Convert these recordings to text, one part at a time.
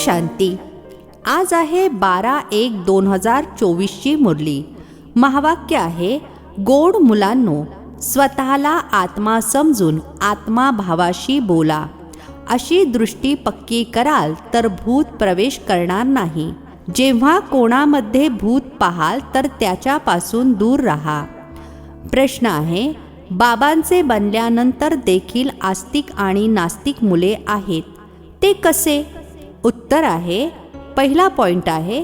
शांती. आज आहे 12/1/2024ची मुरली. महावाक्य आहे, गोड मुलांनो, स्वतःला आत्मा समजून आत्माभावाशी बोला. अशी दृष्टी पक्की कराल तर भूत प्रवेश करणार नाही. जेव्हा कोणामध्ये भूत पाहाल तर त्याच्यापासून दूर राहा. प्रश्न आहे, बाबांचे बनल्यानंतर देखील आस्तिक आणि नास्तिक मुले आहेत, ते कसे? उत्तर आहे, पहिला पॉइंट आहे,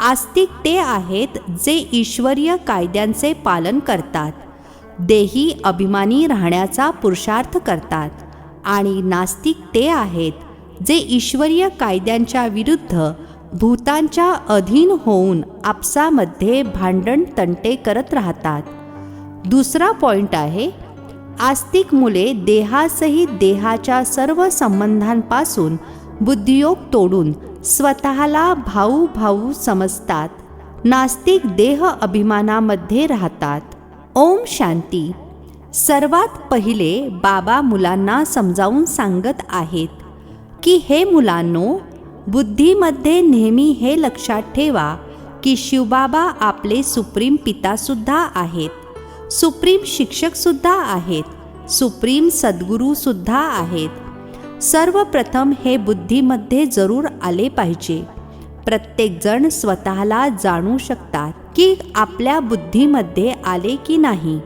आस्तिक ते आहेत जे ईश्वरीय कायद्यांचे पालन करतात, देही अभिमानी राहण्याचा पुरुषार्थ करतात. आणि नास्तिक ते आहेत जे ईश्वरीय कायद्यांच्या विरुद्ध भूतांच्या अधीन होऊन आपसामध्ये भांडण तंटे करत राहतात. दुसरा पॉइंट आहे, आस्तिक मुले देहासहित देहाच्या सर्व संबंधांपासून बुद्धियोग तोडून स्वतःला भाऊ भाऊ समजतात. नास्तिक देह अभिमानामध्ये राहतात. ओम शांती. सर्वात पहिले बाबा मुलांना समजावून सांगत आहेत की हे मुलांनो, बुद्धीमध्ये नेहमी हे लक्षात ठेवा की शिवबाबा आपले सुप्रीम पितासुद्धा आहेत, सुप्रीम शिक्षकसुद्धा आहेत, सुप्रीम सद्गुरूसुद्धा आहेत. सर्वप्रथम हे बुद्धीमध्ये जरूर आले पाहिजे. प्रत्येकजण स्वतःला जाणू शकतात की आपल्या बुद्धीमध्ये आले की नाही.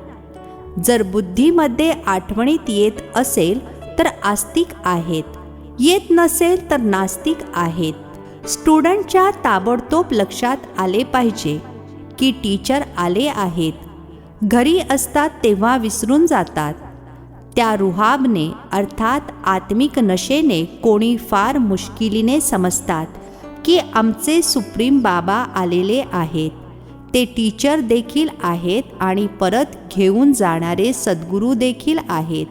जर बुद्धीमध्ये आठवणीत येत असेल तर आस्तिक आहेत, येत नसेल तर नास्तिक आहेत. स्टुडंटच्या ताबडतोब लक्षात आले पाहिजे की टीचर आले आहेत. घरी असतात तेव्हा विसरून जातात. त्या रुहाबने अर्थात आत्मिक नशेने कोणी फार मुश्किलीने समजतात की आमचे सुप्रीम बाबा आलेले आहेत, ते टीचर देखील आहेत आणि परत घेऊन जाणारे सद्गुरू देखील आहेत.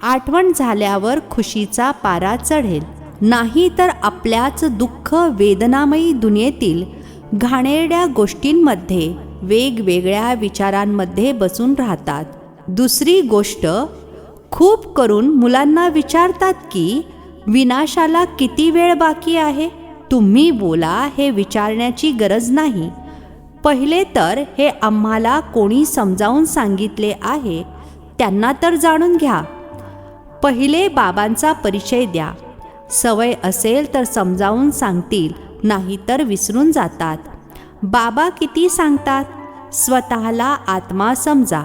आठवण झाल्यावर खुशीचा पारा चढेल, नाही तर आपल्याच दुःख वेदनामयी दुनियेतील घाणेरड्या गोष्टींमध्ये वेगवेगळ्या विचारांमध्ये बसून राहतात. दुसरी गोष्ट, खूप करून मुलांना विचारतात की विनाशाला किती वेळ बाकी आहे. तुम्ही बोला, हे विचारण्याची गरज नाही. पहिले तर हे आम्हाला कोणी समजावून सांगितले आहे त्यांना तर जाणून घ्या. पहिले बाबांचा परिचय द्या. सवय असेल तर समजावून सांगतील, नाही तर विसरून जातात. बाबा किती सांगतात, स्वतःला आत्मा समजा,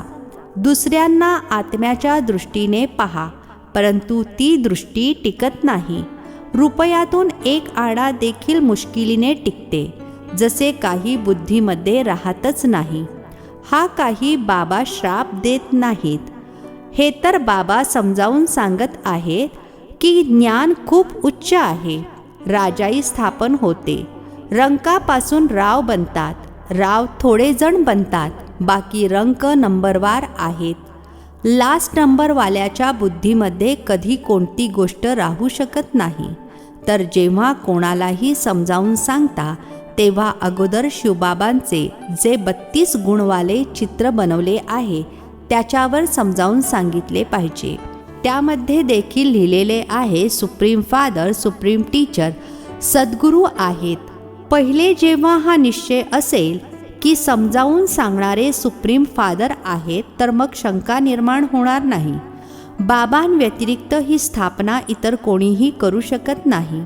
दुसऱ्यांना आत्म्याच्या दृष्टीने पहा, परंतु ती दृष्टी टिकत नाही. रुपयातून एक आणा देखील मुश्किलीने टिकते, जसे काही बुद्धीमध्ये राहतच नाही. हा काही बाबा श्राप देत नाहीत. हे तर बाबा समजावून सांगत आहेत की ज्ञान खूप उच्च आहे. राजाई स्थापन होते, रंकापासून राव बनतात. राव थोडे जण बनतात, बाकी रंक नंबरवार आहेत. लास्ट नंबरवाल्याच्या बुद्धीमध्ये कधी कोणती गोष्ट राहू शकत नाही. तर जेव्हा कोणालाही समजावून सांगता तेव्हा अगोदर शिवबाबांचे जे 32 गुणवाले चित्र बनवले आहे त्याच्यावर समजावून सांगितले पाहिजे. त्यामध्ये देखील लिहिलेले आहे, सुप्रीम फादर, सुप्रीम टीचर, सद्गुरू आहेत. पहिले जेव्हा हा निश्चय असेल की समजावून सांगणारे सुप्रीम फादर आहेत, तर मग शंका निर्माण होणार नाही. बाबांव्यतिरिक्त ही स्थापना इतर कोणीही करू शकत नाही.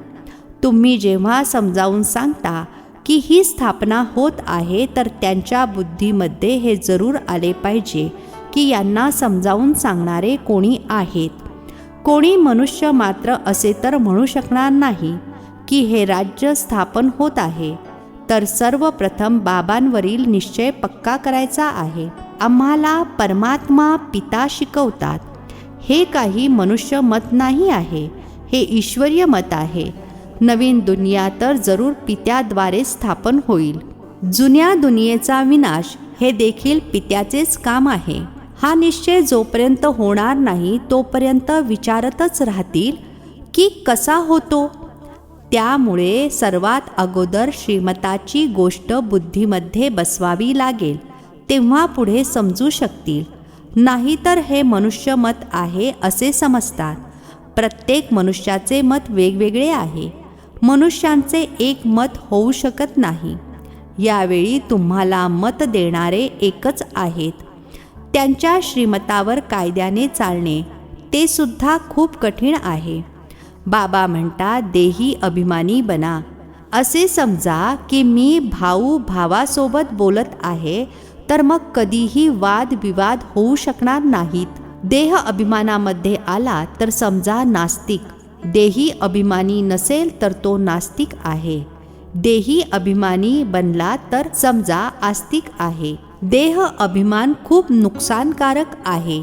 तुम्ही जेव्हा समजावून सांगता की ही स्थापना होत आहे तर त्यांच्या बुद्धीमध्ये हे जरूर आले पाहिजे की यांना समजावून सांगणारे कोणी आहेत. कोणी मनुष्य मात्र असे तर म्हणू शकणार नाही की हे राज्य स्थापन होत आहे. तर सर्वप्रथम बाबांवरील निश्चय पक्का करायचा आहे. आम्हाला परमात्मा पिता शिकवतात. हे काही मनुष्य मत नाही आहे, हे ईश्वरीय मत आहे. नवीन दुनिया तर जरूर पित्याद्वारे स्थापन होईल. जुन्या दुनियेचा विनाश हे देखील पित्याचेच काम आहे. हा निश्चय जोपर्यंत होणार नाही तोपर्यंत विचारतच राहतील की कसा होतो. त्यामुळे सर्वात अगोदर श्रीमताची गोष्ट बुद्धीमध्ये बसवावी लागेल, तेव्हा पुढे समजू शकतील. नाहीतर हे मनुष्य मत आहे असे समजतात. प्रत्येक मनुष्याचे मत वेगवेगळे आहे. मनुष्यांचे एक मत होऊ शकत नाही. यावेळी तुम्हाला मत देणारे एकच आहेत. त्यांच्या श्रीमतावर कायद्याने चालणे ते सुद्धा खूप कठीण आहे. बाबा म्हणतात, देही अभिमानी बना. असे समजा की मी भाऊ भावासोबत बोलत आहे, तर मग कधीही वादविवाद होऊ शकणार नाहीत. देह अभिमानामध्ये आला तर समजा नास्तिक. देही अभिमानी नसेल तर तो नास्तिक आहे. देही अभिमानी बनला तर समजा आस्तिक आहे. देह अभिमान खूप नुकसानकारक आहे.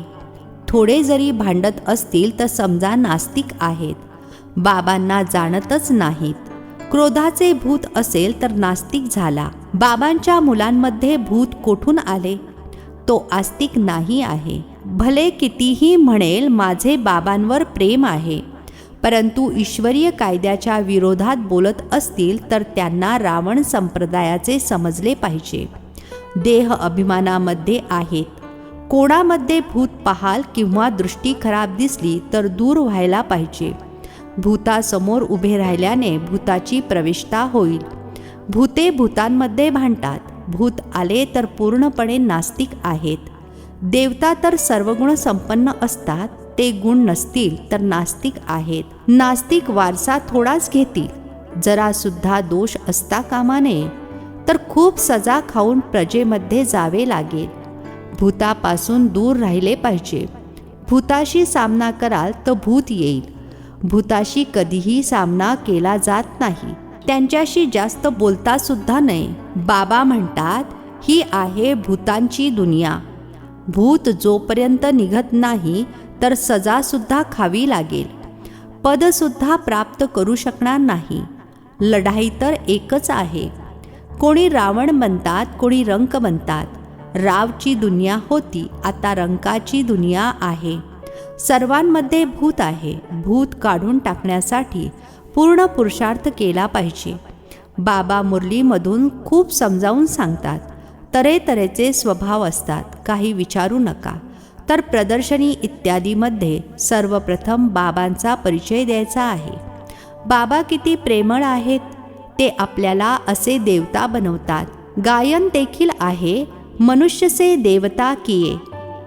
थोडे जरी भांडत असतील तर समजा नास्तिक आहेत. बाबांना जाणतच नाहीत. क्रोधाचे भूत असेल तर नास्तिक झाला. बाबांच्या मुलांमध्ये भूत कोठून आले? तो आस्तिक नाही आहे. भले कितीही म्हणेल माझे बाबांवर प्रेम आहे, परंतु ईश्वरीय कायद्याच्या विरोधात बोलत असतील तर त्यांना रावण संप्रदायाचे समजले पाहिजे. देह अभिमानामध्ये आहेत. कोणामध्ये भूत पाहाल किंवा दृष्टी खराब दिसली तर दूर व्हायला पाहिजे. भूतासमोर उभे राहिल्याने भूताची प्रविष्टा होईल. भूते भूतांमध्ये भांडतात. भूत आले तर पूर्णपणे नास्तिक आहेत. देवता तर सर्वगुण संपन्न असतात. ते गुण नसतील तर नास्तिक आहेत. नास्तिक वारसा थोडाच घेतील. जरा सुद्धा दोष असता कामा नये, तर खूप सजा खाऊन प्रजेमध्ये जावे लागेल. भूतापासून दूर राहिले पाहिजे. भूताशी सामना कराल तर भूत येईल. भूताशी कधीही सामना केला जात नाही. त्यांच्याशी जास्त बोलता सुद्धा नये. बाबा म्हणतात, ही आहे भूतांची दुनिया. भूत जोपर्यंत निघत नाही तर सजा सुद्धा खावी लागेल. पद सुद्धा प्राप्त करू शकणार नाही. लढाई तर एकच आहे. कोणी रावण बनतात, कोणी रंक बनतात. रावची दुनिया होती, आता रंकाची दुनिया आहे. सर्वांमध्ये भूत आहे. भूत काढून टाकण्यासाठी पूर्ण पुरुषार्थ केला पाहिजे. बाबा मुरलीमधून खूप समजावून सांगतात. तऱ्हेतऱ्हेचे स्वभाव असतात, काही विचारू नका. तर प्रदर्शनी इत्यादीमध्ये सर्वप्रथम बाबांचा परिचय द्यायचा आहे. बाबा किती प्रेमळ आहेत. ते आपल्याला असे देवता बनवतात. गायन देखील आहे, मनुष्य से देवता किये.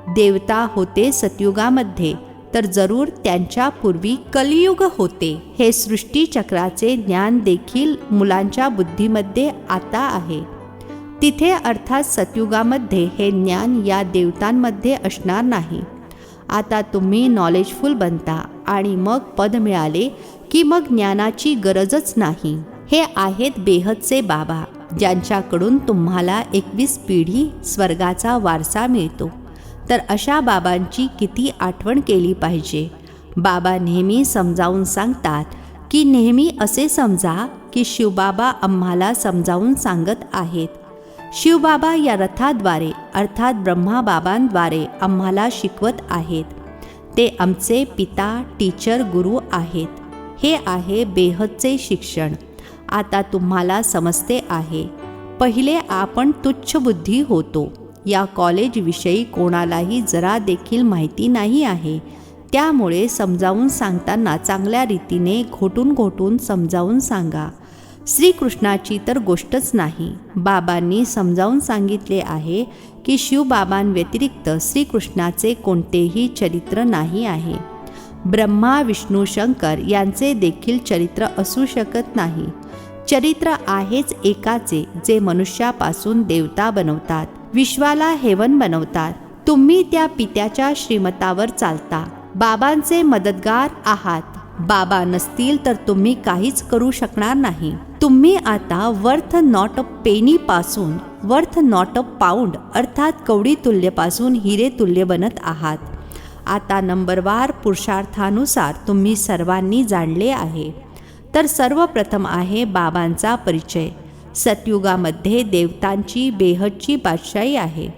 देवता होते सतयुगामध्ये, तर जरूर त्यांच्या पूर्वी कलियुग होते. हे सृष्टीचक्राचे ज्ञान देखील मुलांच्या बुद्धीमध्ये आता आहे. तिथे अर्थात सतयुगामध्ये हे ज्ञान या देवतांमध्ये असणार नाही. आता तुम्ही नॉलेजफुल बनता आणि मग पद मिळाले की मग ज्ञानाची गरजच नाही. हे आहेत बेहदचे बाबा, ज्यांच्याकडून तुम्हाला 21 पिढी स्वर्गाचा वारसा मिळतो. तर अशा बाबांची किती आठवण केली पाहिजे. बाबा नेहमी समजावून सांगतात की नेहमी असे समजा की शिवबाबा आम्हाला समजावून सांगत आहेत. शिवबाबा या रथाद्वारे अर्थात ब्रह्माबाबांद्वारे आम्हाला शिकवत आहेत. ते आमचे पिता, टीचर, गुरु आहेत. हे आहे बेहदचे शिक्षण. आता तुम्हाला समजते आहे. पहिले आपण तुच्छ बुद्धी होतो. या कॉलेजविषयी कोणालाही जरा देखील माहिती नाही आहे. त्यामुळे समजावून सांगताना चांगल्या रीतीने घोटून समजावून सांगा. श्रीकृष्णाची तर गोष्टच नाही. बाबांनी समजावून सांगितले आहे की शिवबाबांव्यतिरिक्त श्रीकृष्णाचे कोणतेही चरित्र नाही आहे. ब्रह्मा, विष्णू, शंकर यांचे देखील चरित्र असू शकत नाही. चरित्र आहेच एकाचे, जे मनुष्यापासून देवता बनवतात, विश्वाला हेवन बनवतात. तुम्ही त्या पित्याच्या श्रीमतावर चालता. बाबांचे मदतगार आहात. बाबा नसतील तर तुम्ही काहीच करू शकणार नाही. तुम्ही आता वर्थ नॉट अ पेनी पासून वर्थ नॉट अ पाऊंड अर्थात कवडी तुल्यपासून हिरे तुल्य बनत आहात. आता नंबरवार पुरुषार्थानुसार तुम्ही सर्वांनी जाणले आहे. तर सर्वप्रथम आहे बाबांचा परिचय. सतयुगामध्ये देवतांची बेहदची बादशाही आहे.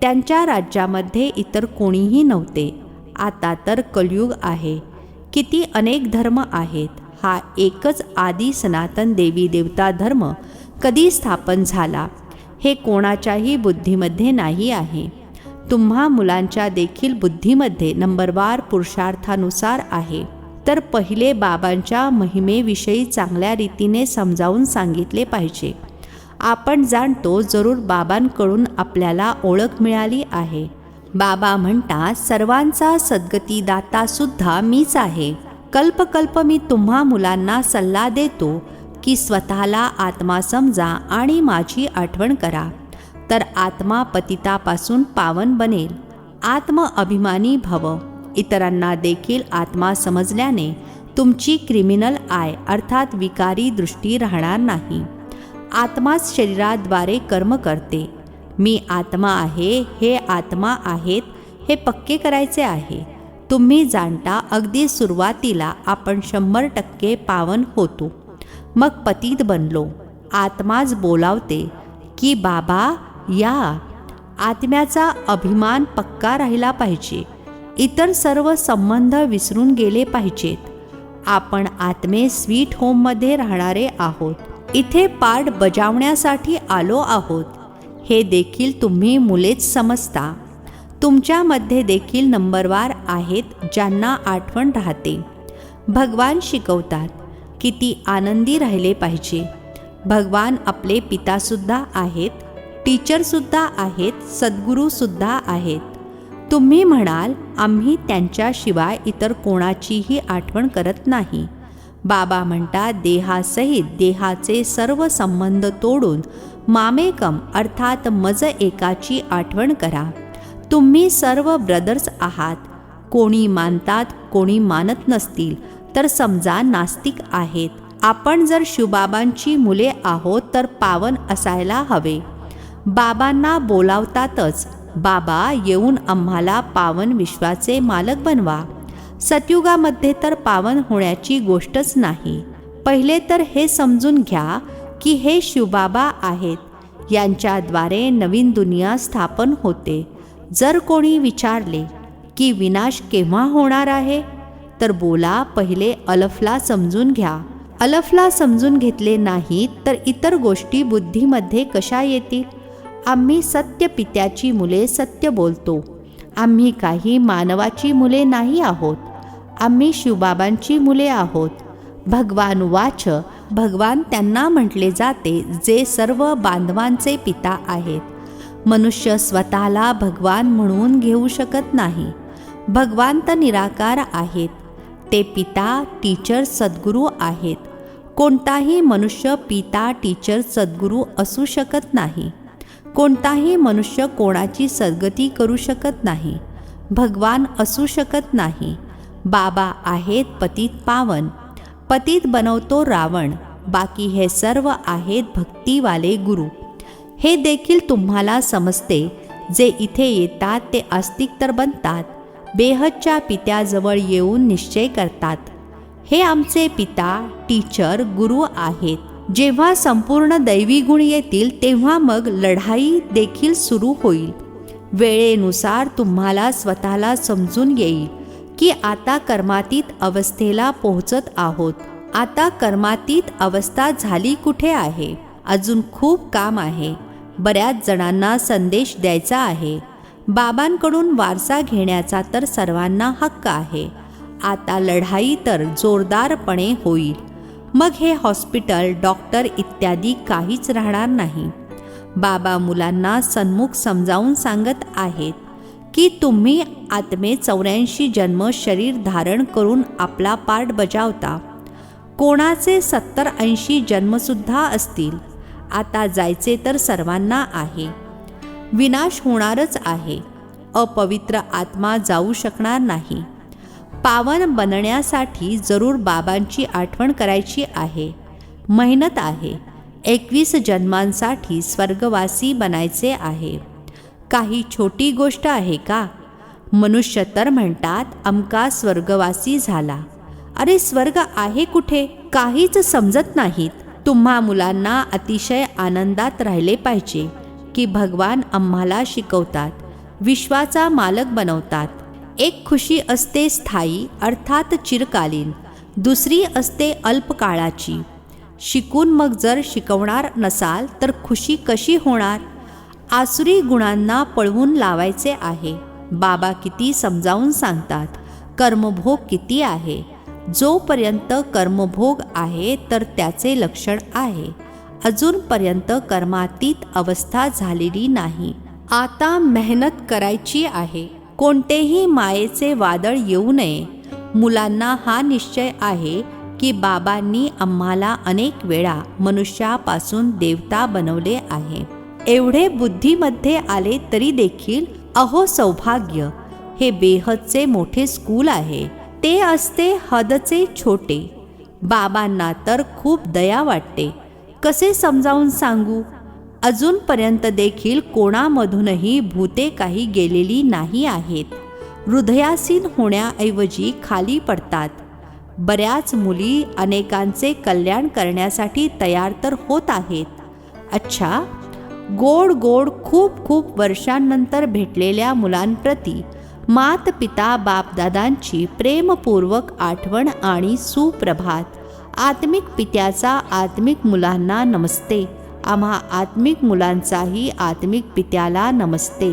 त्यांच्या राज्यामध्ये इतर कोणीही नव्हते. आता तर कलियुग आहे. किती अनेक धर्म आहेत. हा एकच आदी सनातन देवी देवता धर्म कधी स्थापन झाला हे कोणाच्याही बुद्धीमध्ये नाही आहे. तुम्हा मुलांच्या देखील बुद्धीमध्ये नंबरवार पुरुषार्थानुसार आहे. तर पहिले बाबांच्या महिमेविषयी चांगल्या रीतीने समजावून सांगितले पाहिजे. आपण जाणतो जरूर बाबांकडून आपल्याला ओळख मिळाली आहे. बाबा म्हणतात, सर्वांचा सद्गतीदाता सुद्धा मीच आहे. कल्पकल्प मी तुम्हा मुलांना सल्ला देतो की स्वतःला आत्मा समजा आणि माझी आठवण करा, तर आत्मा पतितापासून पावन बनेल. आत्म अभिमानी भव. इतरांना देखील आत्मा समजल्याने तुमची क्रिमिनल आय अर्थात विकारी दृष्टी राहणार नाही. आत्माच शरीराद्वारे कर्म करते. मी आत्मा आहे, हे आत्मा आहेत, हे पक्के करायचे आहे. तुम्ही जाणता अगदी सुरुवातीला आपण 100% पावन होतो, मग पतित बनलो. आत्माच बोलावते की बाबा या. आत्म्याचा अभिमान पक्का राहिला पाहिजे. इतर सर्व संबंध विसरून गेले पाहिजेत. आपण आत्मे स्वीट होममध्ये राहणारे आहोत. इथे पाठ बजावण्यासाठी आलो आहोत. हे देखील तुम्ही मुलेच समजता. तुमच्यामध्ये देखील नंबरवार आहेत ज्यांना आठवण राहते. भगवान शिकवतात किती आनंदी राहिले पाहिजे. भगवान आपले पितासुद्धा आहेत, टीचरसुद्धा आहेत, सद्गुरूसुद्धा आहेत. तुम्ही म्हणाल आम्ही त्यांच्याशिवाय इतर कोणाचीही आठवण करत नाही. बाबा म्हणतात, देहासहित देहाचे सर्व संबंध तोडून मामेकम अर्थात मज एकाची आठवण करा. तुम्ही सर्व ब्रदर्स आहात. कोणी मानतात, कोणी मानत नसतील तर समजा नास्तिक आहेत. आपण जर शिवबाबांची मुले आहोत तर पावन असायला हवे. बाबांना बोलावतातच, बाबा येऊन आम्हाला पावन विश्वाचे मालक बनवा. सतयुगामध्ये तर पावन होण्याची गोष्टच नाही. पहिले तर हे समजून घ्या की हे शिवबाबा आहेत. यांच्याद्वारे नवीन दुनिया स्थापन होते. जर कोणी विचारले की विनाश केव्हा होणार आहे, तर बोला पहिले अलफला समजून घ्या. अलफला समजून घेतले नाही तर इतर गोष्टी बुद्धीमध्ये कशा येतील. आम्ही सत्य पित्याची मुले सत्य बोलतो. आम्ही काही मानवाची मुले नाही आहोत. आम्ही शिवबाबांची मुले आहोत. भगवान वाच. भगवान त्यांना म्हटले जाते जे सर्व बांधवांचे पिता आहेत. मनुष्य स्वतःला भगवान म्हणून घेऊ शकत नाही. भगवान तर निराकार आहेत. ते पिता, टीचर, सद्गुरू आहेत. कोणताही मनुष्य पिता, टीचर, सद्गुरू असू शकत नाही. कोणताही मनुष्य कोणाची सद्गती करू शकत नाही. भगवान असू शकत नाही. बाबा आहेत पतित पावन. पतित बनवतो रावण. बाकी हे सर्व आहेत भक्तीवाले गुरु. हे देखील तुम्हाला समजते. जे इथे येतात ते आस्तिक तर बनतात. बेहदच्या पित्याजवळ येऊन निश्चय करतात, हे आमचे पिता, टीचर, गुरु आहेत. जेव्हा संपूर्ण दैवी गुण येतील तेव्हा मग लढाई देखील सुरू होईल. वेळेनुसार तुम्हाला स्वतःला समजून येईल की आता कर्मातीत अवस्थेला पोहोचत आहोत. आता कर्मातीत अवस्था झाली कुठे आहे. अजून खूप काम आहे. बऱ्याच जणांना संदेश द्यायचा आहे. बाबांकडून वारसा घेण्याचा तर सर्वांना हक्क आहे. आता लढाई तर जोरदारपणे होईल. मग हे हॉस्पिटल, डॉक्टर इत्यादी काहीच राहणार नाही. बाबा मुलांना सन्मुख समजावून सांगत आहेत की तुम्ही आत्मे 84 जन्म शरीर धारण करून आपला पार्ट बजावता. कोणाचे 70-80 जन्मसुद्धा असतील. आता जायचे तर सर्वांना आहे. विनाश होणारच आहे. अपवित्र आत्मा जाऊ शकणार नाही. पावन बनण्यासाठी जरूर बाबांची आठवण करायची आहे. मेहनत आहे. 21 जन्मांसाठी स्वर्गवासी बनायचे आहे. काही छोटी गोष्ट आहे का. मनुष्य तर म्हणतात अमका स्वर्गवासी झाला. अरे स्वर्ग आहे कुठे, काहीच समजत नाहीत. तुम्हा मुलांना अतिशय आनंदात राहिले पाहिजे की भगवान आम्हाला शिकवतात, विश्वाचा मालक बनवतात. एक खुशी असते स्थायी अर्थात चिरकालीन, दुसरी असते अल्पकाळाची. शिकून मग जर शिकवणार नसाल तर खुशी कशी होणार. आसुरी गुणांना पळवून लावायचे आहे. बाबा किती समजावून सांगतात. कर्मभोग किती आहे. जोपर्यंत कर्मभोग आहे तर त्याचे लक्षण आहे. अजूनपर्यंत कर्मातीत अवस्था झालेली नाही. आता मेहनत करायची आहे. कोणतेही मायेचे वादळ येऊ नये. मुलांना हा निश्चय आहे की बाबांनी आम्हाला अनेक वेळा मनुष्यापासून देवता बनवले आहे. एवढे बुद्धीमध्ये आले तरी देखील अहो सौभाग्य, हे बेहदचे मोठे स्कूल आहे. ते असते हदचे छोटे. बाबांना तर खूप दया वाटते. कसे समजावून सांगू? अजूनपर्यंत देखील कोणामधूनही भूते काही गेलेली नाही आहेत. हृदयासीन होण्याऐवजी खाली पडतात. बऱ्याच मुली अनेकांचे कल्याण करण्यासाठी तयार तर होत आहेत. अच्छा, गोड गोड खूप खूप वर्षांनंतर भेटलेल्या मुलांप्रती मात पिता बापदादांची प्रेमपूर्वक आठवण आणि सुप्रभात. आत्मिक पित्याचा आत्मिक मुलांना नमस्ते. आम्हा आत्मिक मुलांचाही आत्मिक पित्याला नमस्ते.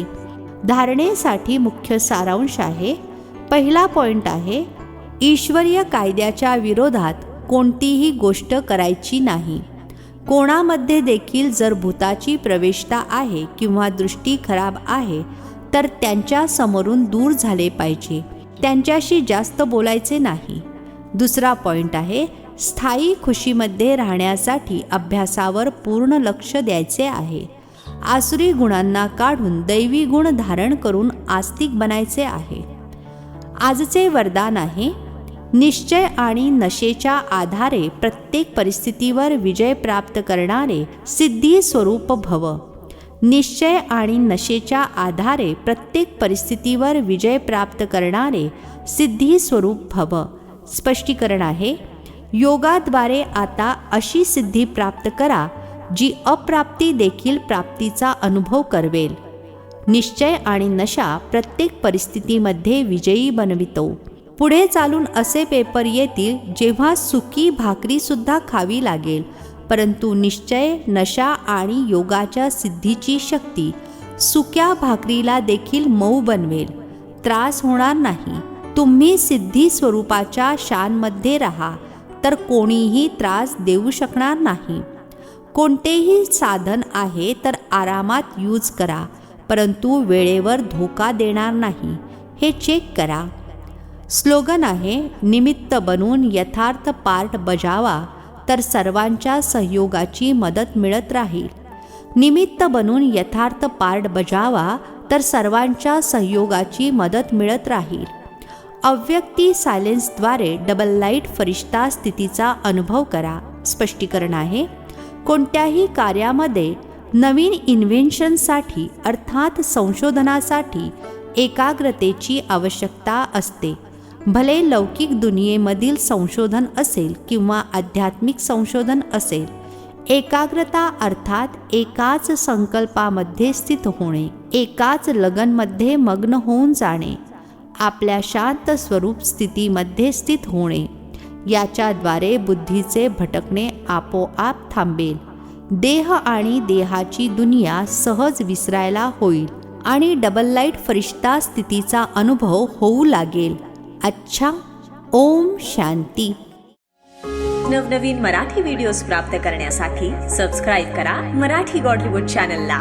धारणेसाठी मुख्य सारांश आहे. पहिला पॉइंट आहे, ईश्वरीय कायद्याच्या विरोधात कोणतीही गोष्ट करायची नाही. कोणामध्ये देखील जर भूताची प्रवेशता आहे किंवा दृष्टी खराब आहे तर त्यांच्या समोरून दूर झाले पाहिजे. त्यांच्याशी जास्त बोलायचे नाही. दुसरा पॉइंट आहे, स्थायी खुशीमध्ये राहण्यासाठी अभ्यासावर पूर्ण लक्ष द्यायचे आहे. आसुरी गुणांना काढून दैवी गुण धारण करून आस्तिक बनायचे आहे. आजचे वरदान आहे, निश्चय आणि नशेच्या आधारे प्रत्येक परिस्थितीवर विजय प्राप्त करणारे सिद्धी स्वरूप भव. निश्चय आणि नशेच्या आधारे प्रत्येक परिस्थितीवर विजय प्राप्त करणारे सिद्धी स्वरूप भव. स्पष्टीकरण आहे, योगाद्वारे आता अशी सिद्धी प्राप्त करा जी अप्राप्ती देखील प्राप्तीचा अनुभव करवेल. निश्चय आणि नशा प्रत्येक परिस्थितीमध्ये विजयी बनवितो. पुढे चालून असे पेपर येतील जेव्हा सुकी भाकरीसुद्धा खावी लागेल, परंतु निश्चय, नशा आणि योगाच्या सिद्धीची शक्ती सुक्या भाकरीला देखील मऊ बनवेल. त्रास होणार नाही. तुम्ही सिद्धी स्वरूपाच्या शानमध्ये राहा तर कोणीही त्रास देऊ शकणार नाही. कोणतेही साधन आहे तर आरामात यूज करा, परंतु वेळेवर धोका देणार नाही हे चेक करा. स्लोगन आहे, निमित्त बनून यथार्थ पार्ट बजावा तर सर्वांच्या सहयोगाची मदत मिळत राहील. निमित्त बनून यथार्थ पार्ट बजावा तर सर्वांच्या सहयोगाची मदत मिळत राहील. अव्यक्ती सायलेन्सद्वारे डबल लाईट फरिश्ता स्थितीचा अनुभव करा. स्पष्टीकरण आहे, कोणत्याही कार्यामध्ये नवीन इन्व्हेन्शनसाठी अर्थात संशोधनासाठी एकाग्रतेची आवश्यकता असते. भले लौकिक दुनियेमधील संशोधन असेल किंवा आध्यात्मिक संशोधन असेल, एकाग्रता अर्थात एकाच संकल्पामध्ये स्थित होणे, एकाच लगनमध्ये मग्न होऊन जाणे, आपल्या शांत स्वरूप स्थितीमध्ये स्थित होणे, याच्याद्वारे बुद्धीचे भटकणे आपोआप थांबेल. देह आणि देहाची दुनिया सहज विसरायला होईल आणि डबल लाईट फरिश्ता स्थितीचा अनुभव होऊ लागेल. अच्छा, ओम शांती. नवनवीन मराठी व्हिडिओज प्राप्त करण्यासाठी सबस्क्राईब करा मराठी गॉडलीवूड चॅनलला.